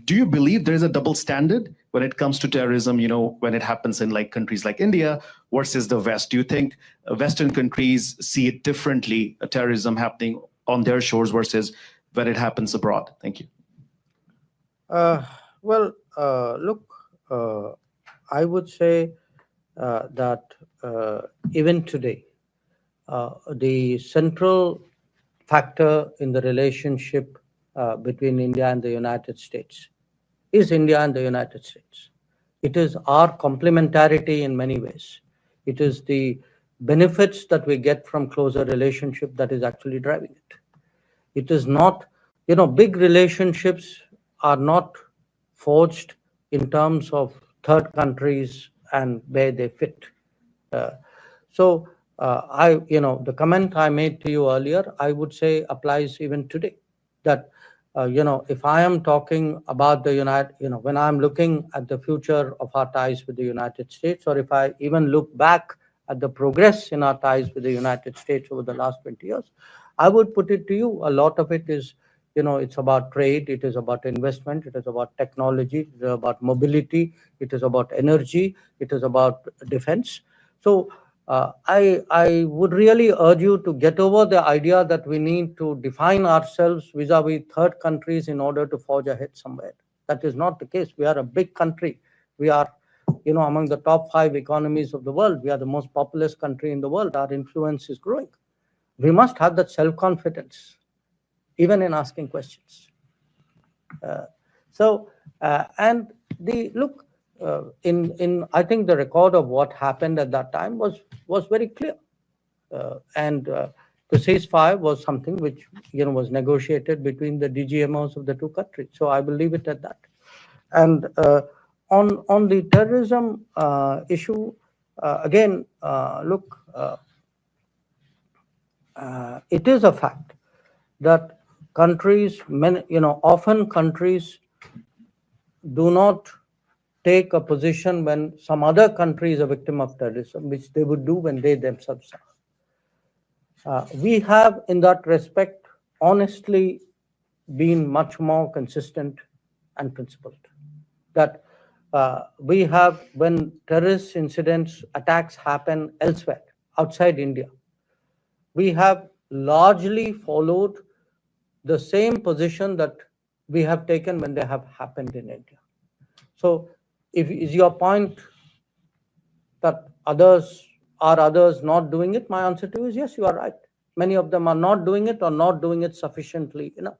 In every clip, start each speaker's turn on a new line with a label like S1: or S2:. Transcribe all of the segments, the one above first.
S1: Do you believe there is a double standard when it comes to terrorism, when it happens in like countries like India versus the West? Do you think Western countries see it differently, terrorism happening on their shores versus when it happens abroad? Thank you.
S2: Well, look, I would say that even today, the central factor in the relationship between India and the United States is India and the United States. It is our complementarity in many ways. It is the benefits that we get from closer relationship that is actually driving it. It is not, big relationships are not forged in terms of third countries and where they fit. So the comment I made to you earlier, I would say applies even today. That if I am talking about the when I'm looking at the future of our ties with the United States, or if I even look back at the progress in our ties with the United States over the last 20 years, I would put it to you, a lot of it is, it's about trade, it is about investment, it is about technology, it is about mobility, it is about energy, it is about defense. So I would really urge you to get over the idea that we need to define ourselves vis-a-vis third countries in order to forge ahead somewhere. That is not the case. We are a big country. We are, among the top 5 economies of the world. We are the most populous country in the world. Our influence is growing. We must have that self-confidence, even in asking questions. And look, I think the record of what happened at that time was very clear, and the ceasefire was something which was negotiated between the DGMOs of the two countries. So I will leave it at that. And on the terrorism issue, again, look, it is a fact that countries, often countries do not take a position when some other country is a victim of terrorism, which they would do when they themselves are. We have, in that respect, honestly been much more consistent and principled. That we have, when terrorist incidents, attacks happen elsewhere, outside India, we have largely followed the same position that we have taken when they have happened in India. So, is your point that others not doing it? My answer to you is yes, you are right. Many of them are not doing it or not doing it sufficiently enough.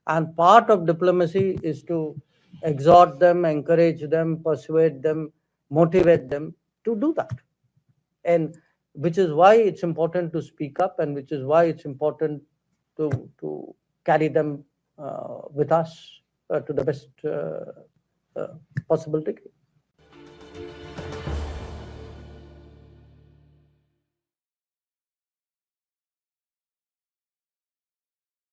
S2: And part of diplomacy is to exhort them, encourage them, persuade them, motivate them to do that. And which is why it's important to speak up, and which is why it's important to carry them with us to the best possible degree.